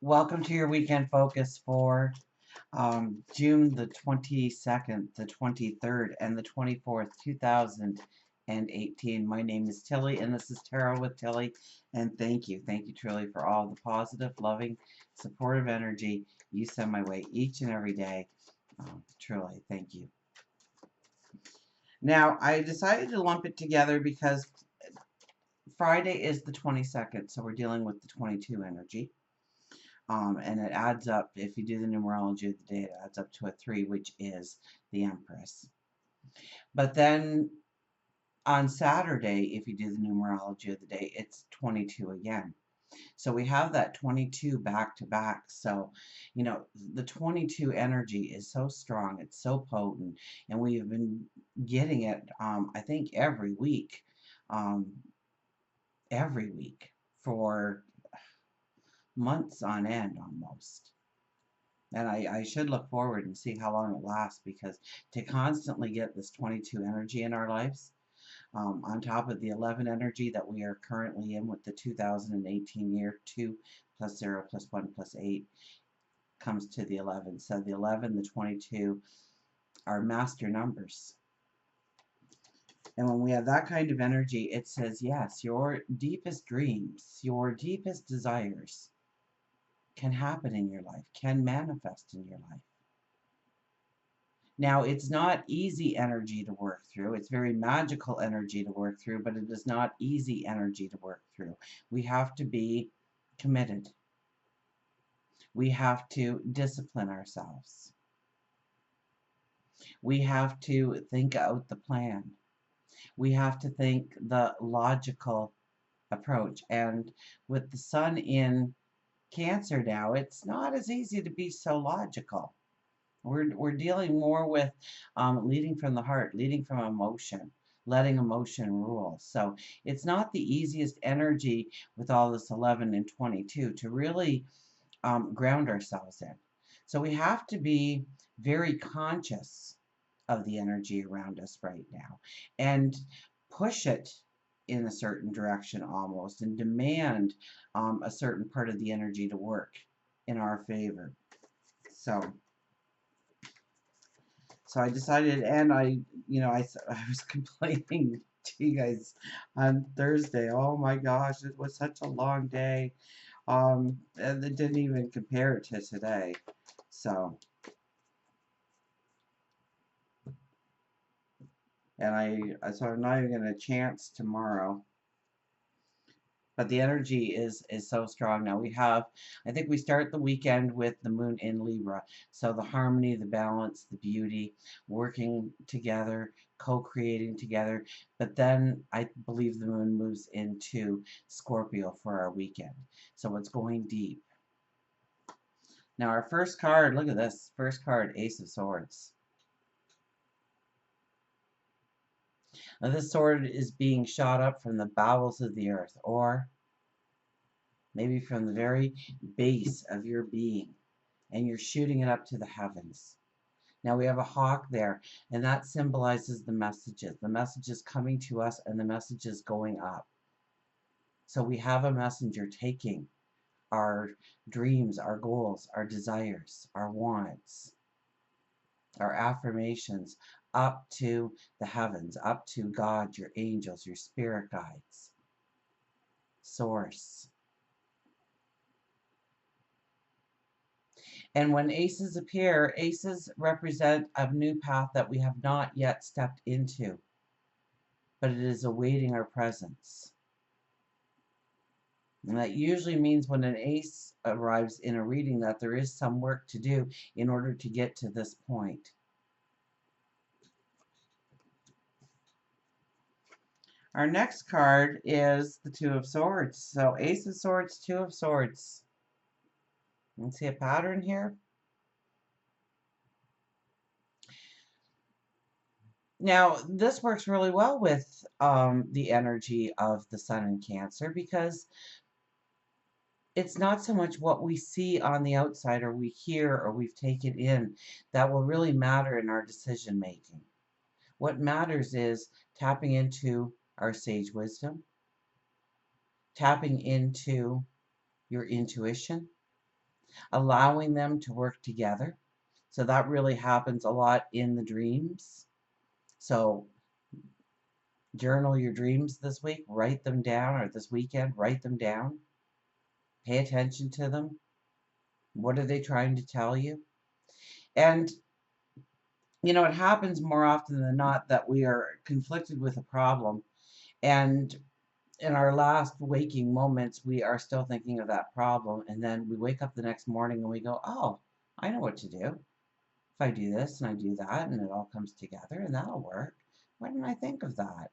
Welcome to your weekend focus for June the 22nd, the 23rd, and the 24th, 2018. My name is Tilly, and this is Tarot with Tilly. And thank you. Thank you truly for all the positive, loving, supportive energy you send my way each and every day. Truly, thank you. Now, I decided to lump it together because Friday is the 22nd, so we're dealing with the 22 energy. And it adds up, if you do the numerology of the day, it adds up to a 3, which is the Empress. But then on Saturday, if you do the numerology of the day, it's 22 again. So we have that 22 back to back. So, the 22 energy is so strong, it's so potent, and we've been getting it, I think, um, every week for months on end almost. And I should look forward and see how long it lasts, because to constantly get this 22 energy in our lives, on top of the 11 energy that we are currently in with the 2018 year, 2 plus 0 plus 1 plus 8 comes to the 11. So the 11, the 22 are master numbers. And when we have that kind of energy, it says, yes, your deepest dreams, your deepest desires can happen in your life, can manifest in your life. Now, it's not easy energy to work through. It's very magical energy to work through, but it is not easy energy to work through. We have to be committed. We have to discipline ourselves. We have to think out the plan. We have to think the logical approach. And with the sun in Cancer now, it's not as easy to be so logical. We're dealing more with leading from the heart, leading from emotion, letting emotion rule. So it's not the easiest energy with all this 11 and 22 to really ground ourselves in. So we have to be very conscious of the energy around us right now and push it in a certain direction almost, and demand a certain part of the energy to work in our favor. So I decided, and I was complaining to you guys on Thursday. Oh my gosh, it was such a long day. And it didn't even compare to today. So, so I'm not even going to chance tomorrow. But the energy is so strong now. I think we start the weekend with the moon in Libra. So the harmony, the balance, the beauty, working together, co-creating together. But then I believe the moon moves into Scorpio for our weekend. So it's going deep. Now our first card, look at this. First card, Ace of Swords. Now this sword is being shot up from the bowels of the earth, or maybe from the very base of your being, and you're shooting it up to the heavens. Now we have a hawk there, and that symbolizes the messages coming to us, and the messages going up. So we have a messenger taking our dreams, our goals, our desires, our wants, our affirmations up to the heavens, up to God, your angels, your spirit guides, source. And when aces appear, aces represent a new path that we have not yet stepped into, but it is awaiting our presence. And that usually means when an ace arrives in a reading that there is some work to do in order to get to this point. Our next card is the Two of Swords. So Ace of Swords, Two of Swords. You can see a pattern here. Now, this works really well with the energy of the sun in Cancer, because it's not so much what we see on the outside, or we hear, or we've taken in, that will really matter in our decision making. What matters is tapping into our sage wisdom, tapping into your intuition, allowing them to work together. So that really happens a lot in the dreams. So journal your dreams this week, write them down, or this weekend, write them down. Pay attention to them. What are they trying to tell you? And, it happens more often than not that we are conflicted with a problem. And in our last waking moments, we are still thinking of that problem. And then we wake up the next morning and we go, oh, I know what to do. If I do this and I do that and it all comes together and that'll work. Why didn't I think of that?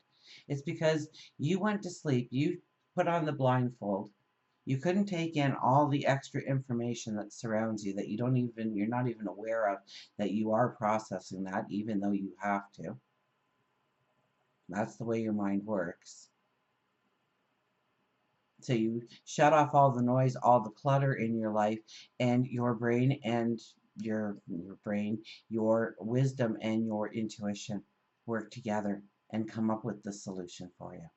It's because you went to sleep, you put on the blindfold, you couldn't take in all the extra information that surrounds you that you're not even aware of, that you are processing that even though you have to. That's the way your mind works. So you shut off all the noise, all the clutter in your life, and your brain and your wisdom and your intuition work together and come up with the solution for you.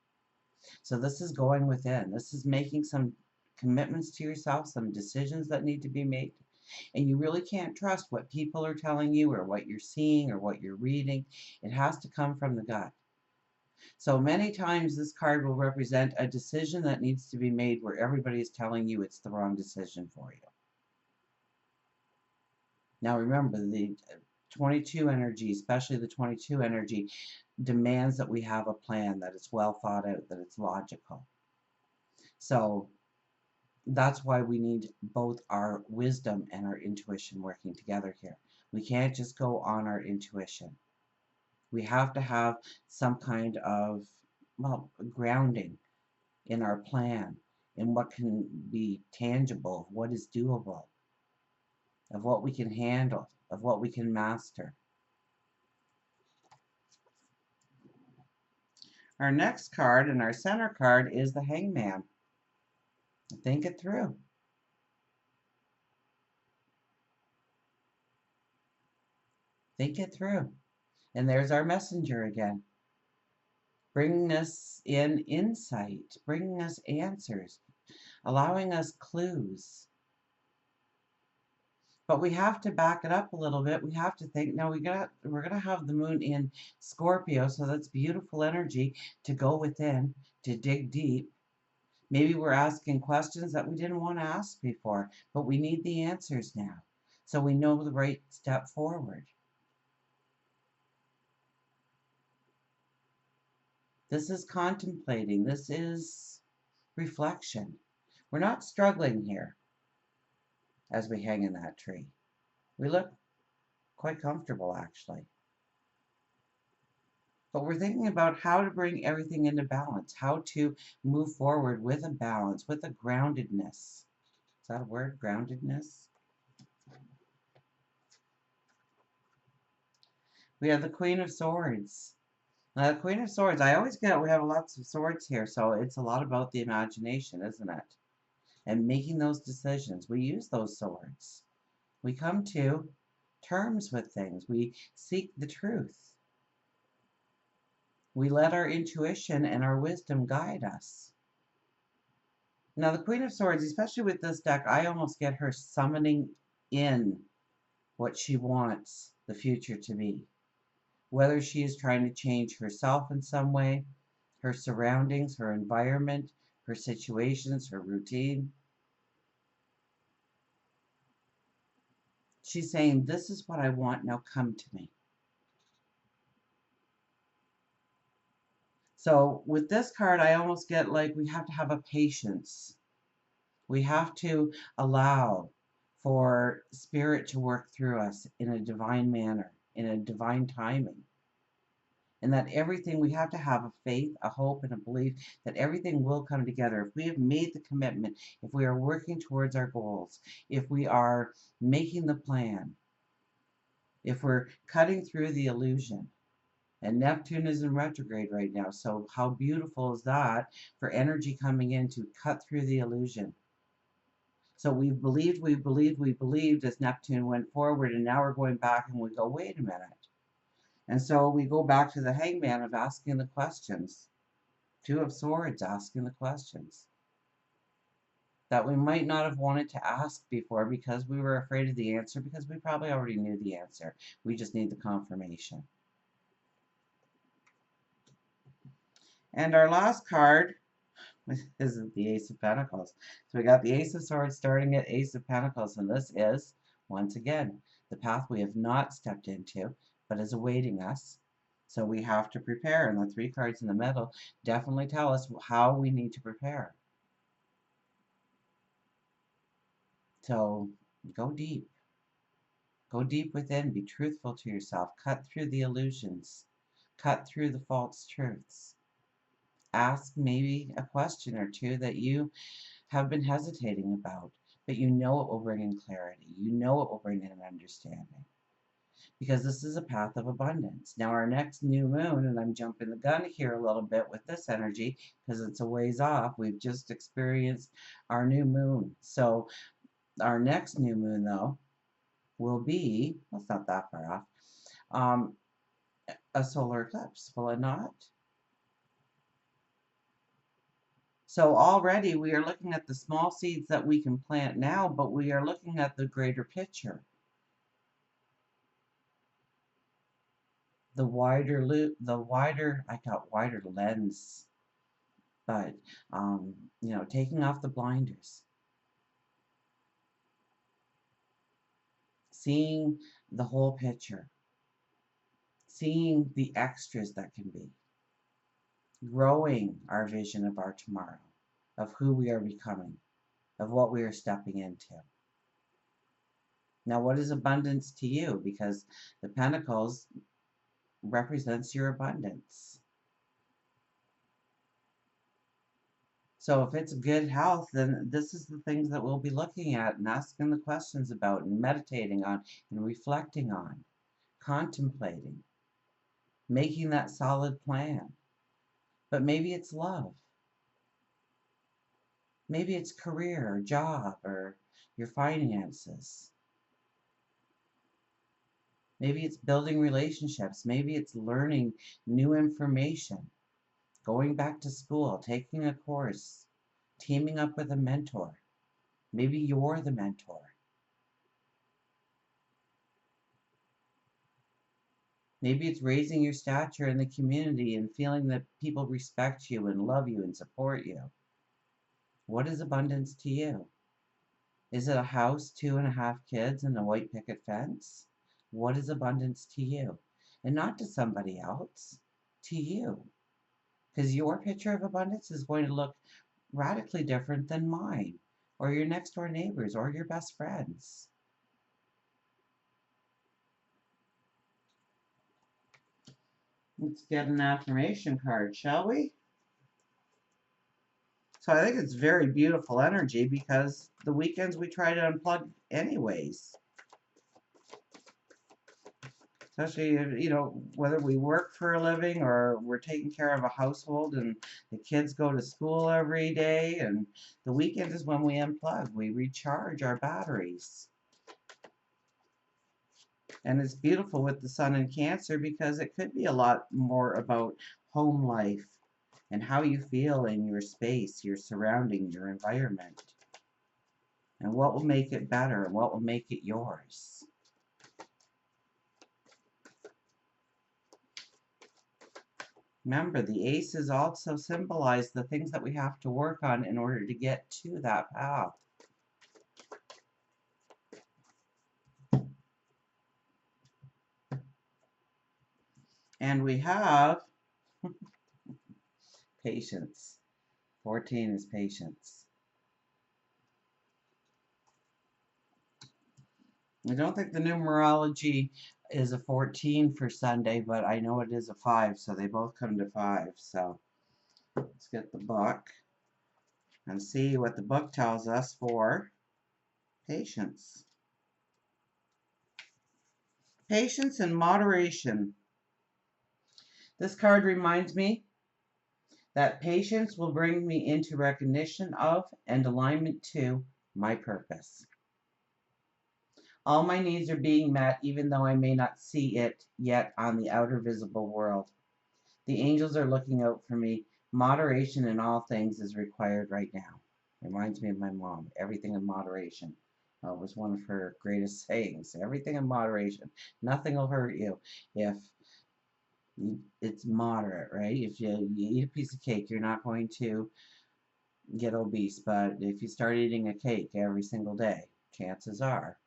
So this is going within. This is making some commitments to yourself, some decisions that need to be made. And you really can't trust what people are telling you or what you're seeing or what you're reading. It has to come from the gut. So many times this card will represent a decision that needs to be made where everybody is telling you it's the wrong decision for you. Now remember, the 22 energy, especially the 22 energy, demands that we have a plan, that it's well thought out, that it's logical. So that's why we need both our wisdom and our intuition working together here. We can't just go on our intuition. We have to have some kind of, grounding in our plan, in what can be tangible, what is doable, of what we can handle, of what we can master. Our next card and our center card is the Hangman. Think it through. Think it through. And there's our messenger again, bringing us in insight, bringing us answers, allowing us clues. But we have to back it up a little bit. We have to think, no, we're gonna have the moon in Scorpio, so that's beautiful energy to go within, to dig deep. Maybe we're asking questions that we didn't want to ask before, but we need the answers now, so we know the right step forward. This is contemplating. This is reflection. We're not struggling here as we hang in that tree. We look quite comfortable, actually. But we're thinking about how to bring everything into balance, how to move forward with a balance, with a groundedness. Is that a word, groundedness? We have the Queen of Swords. Now, the Queen of Swords, I always get, we have lots of swords here, so it's a lot about the imagination, isn't it? And making those decisions. We use those swords. We come to terms with things. We seek the truth. We let our intuition and our wisdom guide us. Now, the Queen of Swords, especially with this deck, I almost get her summoning in what she wants the future to be. Whether she is trying to change herself in some way, her surroundings, her environment, her situations, her routine. She's saying, this is what I want, now come to me. So with this card, I almost get like we have to have a patience. We have to allow for spirit to work through us in a divine manner, in a divine timing. And that everything, we have to have a faith, a hope, and a belief that everything will come together. If we have made the commitment, if we are working towards our goals, if we are making the plan, if we're cutting through the illusion. And Neptune is in retrograde right now, so how beautiful is that for energy coming in to cut through the illusion. So we believed as Neptune went forward, and now we're going back and we go, wait a minute. And so we go back to the Hangman of asking the questions. Two of Swords asking the questions. that we might not have wanted to ask before because we were afraid of the answer, because we probably already knew the answer. We just need the confirmation. And our last card is the Ace of Pentacles. So we got the Ace of Swords starting at Ace of Pentacles, and this is, once again, the path we have not stepped into, but is awaiting us. So we have to prepare, and the 3 cards in the middle definitely tell us how we need to prepare. So go deep. Go deep within. Be truthful to yourself. Cut through the illusions. Cut through the false truths. Ask maybe a question or two that you have been hesitating about, but you know it will bring in clarity. You know it will bring in an understanding. Because this is a path of abundance. Now our next new moon, and I'm jumping the gun here a little bit with this energy because it's a ways off. We've just experienced our new moon. So our next new moon, though, will be, well, it's not that far off, a solar eclipse, will it not? So already we are looking at the small seeds that we can plant now, but we are looking at the greater picture. The wider I got wider lens, but, taking off the blinders. Seeing the whole picture. Seeing the extras that can be. Growing our vision of our tomorrow, of who we are becoming, of what we are stepping into. Now, what is abundance to you? Because the Pentacles represents your abundance. So if it's good health, then this is the things that we'll be looking at and asking the questions about and meditating on and reflecting on, contemplating, making that solid plan. But maybe it's love. Maybe it's career or job or your finances. Maybe it's building relationships. Maybe it's learning new information, going back to school, taking a course, teaming up with a mentor. Maybe you're the mentor. Maybe it's raising your stature in the community and feeling that people respect you and love you and support you. What is abundance to you? Is it a house, 2.5 kids, and a white picket fence? What is abundance to you? And not to somebody else, to you. Because your picture of abundance is going to look radically different than mine, or your next door neighbors, or your best friends. Let's get an affirmation card, shall we? So I think it's very beautiful energy because the weekends we try to unplug anyways. Especially, whether we work for a living or we're taking care of a household and the kids go to school every day, and the weekend is when we unplug. We recharge our batteries. And it's beautiful with the sun in Cancer because it could be a lot more about home life and how you feel in your space, your surrounding, your environment, and what will make it better and what will make it yours. Remember, the aces also symbolize the things that we have to work on in order to get to that path. And we have patience. 14 is patience. I don't think the numerology is a 14 for Sunday, but I know it is a 5, so they both come to 5. So let's get the book and see what the book tells us for patience. Patience and moderation. This card reminds me that patience will bring me into recognition of and alignment to my purpose. All my needs are being met, even though I may not see it yet on the outer visible world. The angels are looking out for me. Moderation in all things is required right now. Reminds me of my mom. Everything in moderation. It was one of her greatest sayings. Everything in moderation. Nothing will hurt you if it's moderate, right? If you eat a piece of cake, you're not going to get obese. But if you start eating a cake every single day, chances are.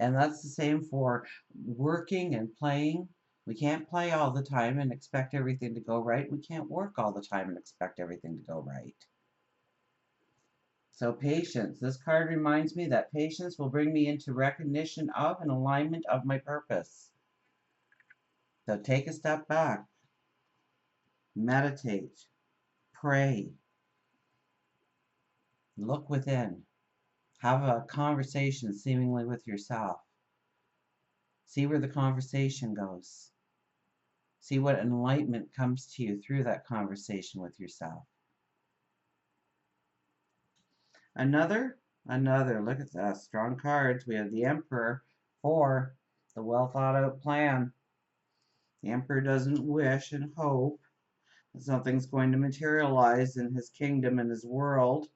And that's the same for working and playing. We can't play all the time and expect everything to go right. We can't work all the time and expect everything to go right. So patience. This card reminds me that patience will bring me into recognition of and alignment of my purpose. So take a step back, meditate, pray, look within, have a conversation seemingly with yourself. See where the conversation goes. See what enlightenment comes to you through that conversation with yourself. Another, look at that, strong cards. We have the Emperor for the well thought out plan. The Emperor doesn't wish and hope that something's going to materialize in his kingdom, in his world,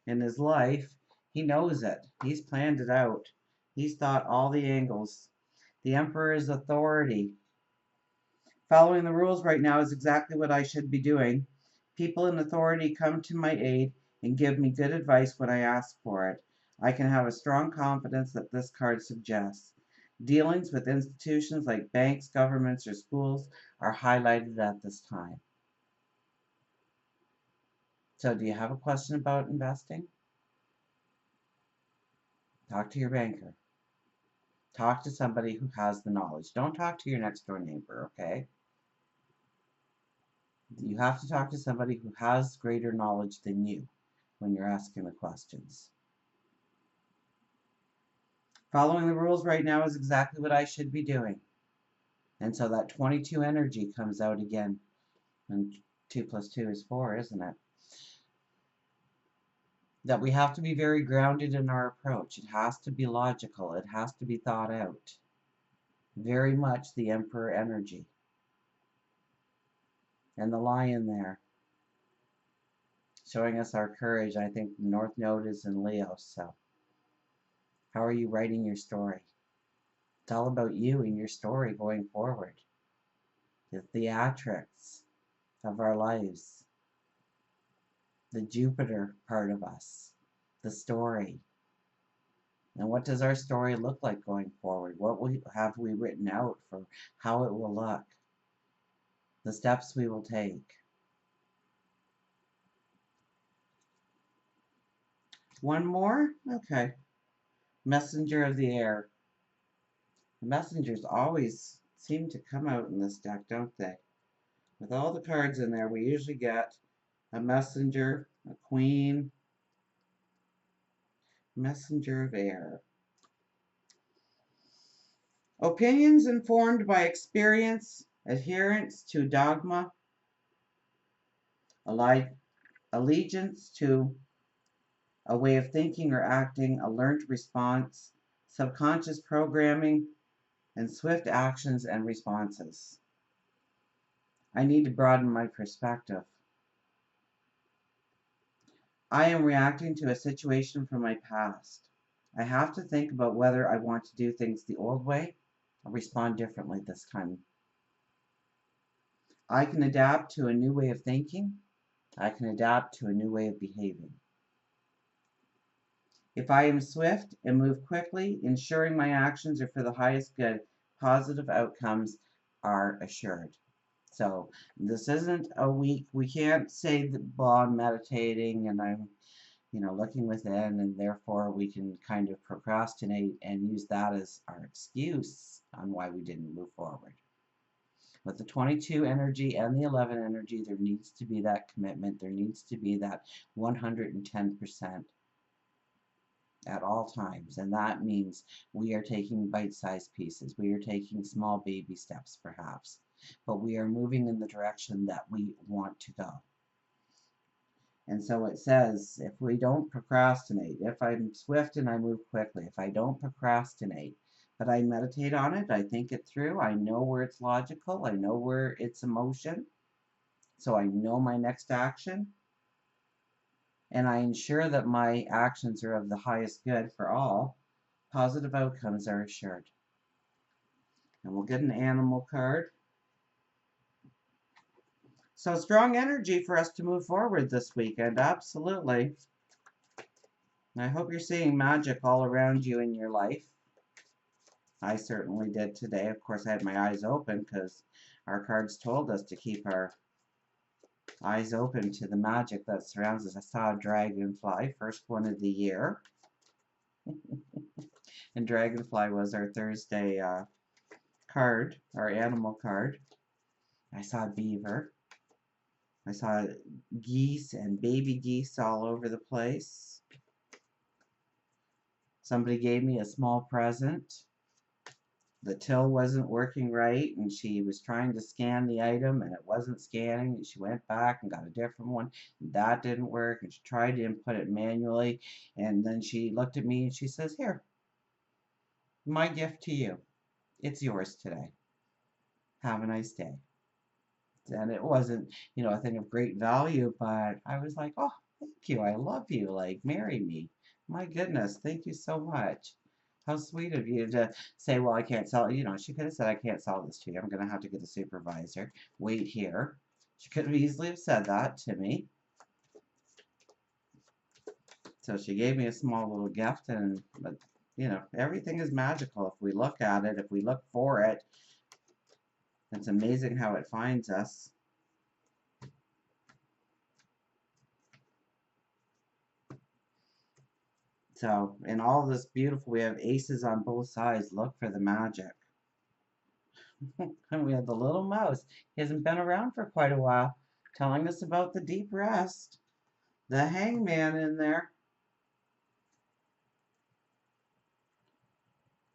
in his life. He knows it. He's planned it out. He's thought all the angles. The Emperor is authority. Following the rules right now is exactly what I should be doing. People in authority come to my aid and give me good advice when I ask for it. I can have a strong confidence that this card suggests. Dealings with institutions like banks, governments, or schools are highlighted at this time. So do you have a question about investing? Talk to your banker. Talk to somebody who has the knowledge. Don't talk to your next door neighbor, okay? You have to talk to somebody who has greater knowledge than you when you're asking the questions. Following the rules right now is exactly what I should be doing. And so that 22 energy comes out again. And 2 plus 2 is 4, isn't it? That we have to be very grounded in our approach. It has to be logical. It has to be thought out. Very much the Emperor energy. And the lion there, showing us our courage. I think the North Node is in Leo, so how are you writing your story? It's all about you and your story going forward. The theatrics of our lives. The Jupiter part of us. The story. And what does our story look like going forward? What have we written out for how it will look? The steps we will take. One more? Okay. Messenger of the air. The messengers always seem to come out in this deck, don't they? With all the cards in there, we usually get a messenger, a queen, messenger of air. Opinions informed by experience, adherence to dogma, allegiance to a way of thinking or acting, a learned response, subconscious programming, and swift actions and responses. I need to broaden my perspective. I am reacting to a situation from my past. I have to think about whether I want to do things the old way or respond differently this time. I can adapt to a new way of thinking. I can adapt to a new way of behaving. If I am swift and move quickly, ensuring my actions are for the highest good, positive outcomes are assured. So this isn't a week. We can't say that, well, I'm meditating and I'm, looking within, and therefore we can kind of procrastinate and use that as our excuse on why we didn't move forward. With the 22 energy and the 11 energy, there needs to be that commitment. There needs to be that 110% at all times. And that means we are taking bite-sized pieces. We are taking small baby steps, perhaps. But we are moving in the direction that we want to go. And so it says, if we don't procrastinate, if I'm swift and I move quickly, if I don't procrastinate, but I meditate on it, I think it through, I know where it's logical, I know where it's emotion, so I know my next action, and I ensure that my actions are of the highest good for all, positive outcomes are assured. And we'll get an animal card. So strong energy for us to move forward this weekend, absolutely. I hope you're seeing magic all around you in your life. I certainly did today. Of course, I had my eyes open because our cards told us to keep our eyes open to the magic that surrounds us. I saw a dragonfly, first one of the year. And dragonfly was our Thursday card, our animal card. I saw a beaver. I saw geese and baby geese all over the place. Somebody gave me a small present. The till wasn't working right, and she was trying to scan the item and it wasn't scanning, and she went back and got a different one, and that didn't work, and she tried to input it manually, and then she looked at me and she says, "Here, my gift to you. It's yours today. Have a nice day." And it wasn't, a thing of great value, but I was like, "Oh, thank you. I love you. Like, marry me." My goodness, thank you so much. How sweet of you to say, "Well, I can't sell it." She could have said, "I can't sell this to you. I'm going to have to get a supervisor. Wait here." She could have easily have said that to me. So she gave me a small little gift, but everything is magical if we look at it, if we look for it. It's amazing how it finds us. So, in all this beautiful, we have aces on both sides. Look for the magic. And we have the little mouse. He hasn't been around for quite a while, telling us about the deep rest. The hangman in there.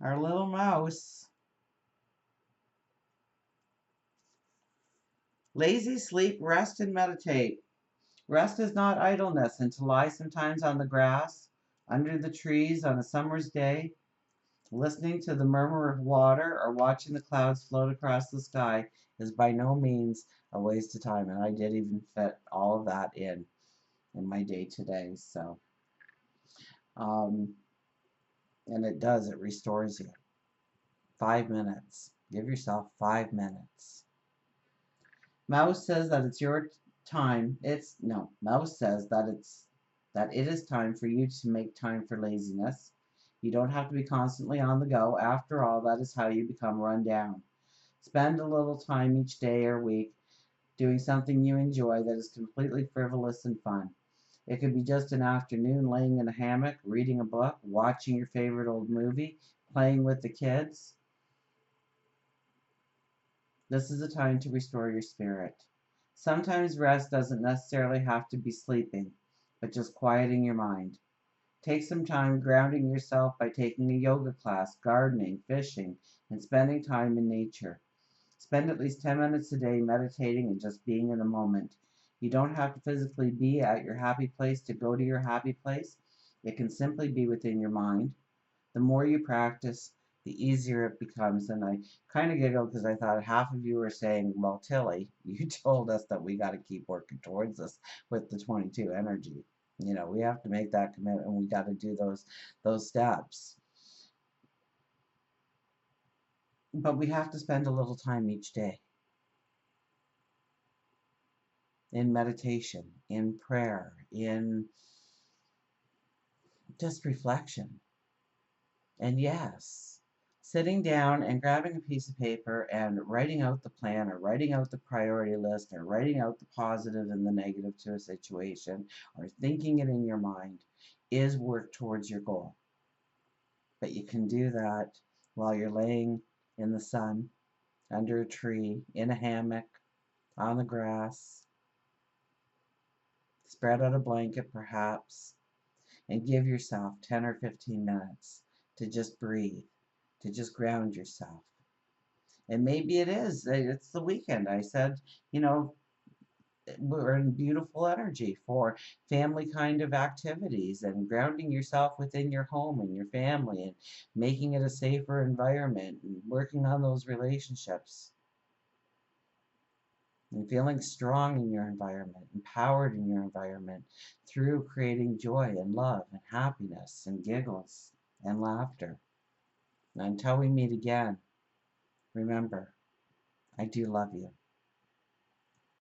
Our little mouse. Lazy sleep, rest, and meditate. Rest is not idleness, and to lie sometimes on the grass, under the trees on a summer's day, listening to the murmur of water or watching the clouds float across the sky is by no means a waste of time. And I did even fit all of that in my day today. So, and it restores you. 5 minutes. Give yourself 5 minutes. Mouse says that it's your time. Mouse says that it is time for you to make time for laziness. You don't have to be constantly on the go. After all, that is how you become run down. Spend a little time each day or week doing something you enjoy that is completely frivolous and fun. It could be just an afternoon laying in a hammock, reading a book, watching your favorite old movie, playing with the kids. This is a time to restore your spirit. Sometimes rest doesn't necessarily have to be sleeping, but just quieting your mind. Take some time grounding yourself by taking a yoga class, gardening, fishing, and spending time in nature. Spend at least 10 minutes a day meditating and just being in the moment. You don't have to physically be at your happy place to go to your happy place. It can simply be within your mind. The more you practice, the easier it becomes. And I kind of giggled because I thought half of you were saying, "Well, Tilly, you told us that we got to keep working towards this with the 22 energy. We have to make that commitment and we got to do those steps. But we have to spend a little time each day in meditation, in prayer, in just reflection. And yes, sitting down and grabbing a piece of paper and writing out the plan or writing out the priority list or writing out the positive and the negative to a situation or thinking it in your mind is work towards your goal. But you can do that while you're laying in the sun, under a tree, in a hammock, on the grass. Spread out a blanket perhaps, and give yourself 10 or 15 minutes to just breathe, to just ground yourself. And maybe it's the weekend. I said, we're in beautiful energy for family kind of activities and grounding yourself within your home and your family and making it a safer environment and working on those relationships. and feeling strong in your environment, empowered in your environment through creating joy and love and happiness and giggles and laughter. And until we meet again, remember, I do love you.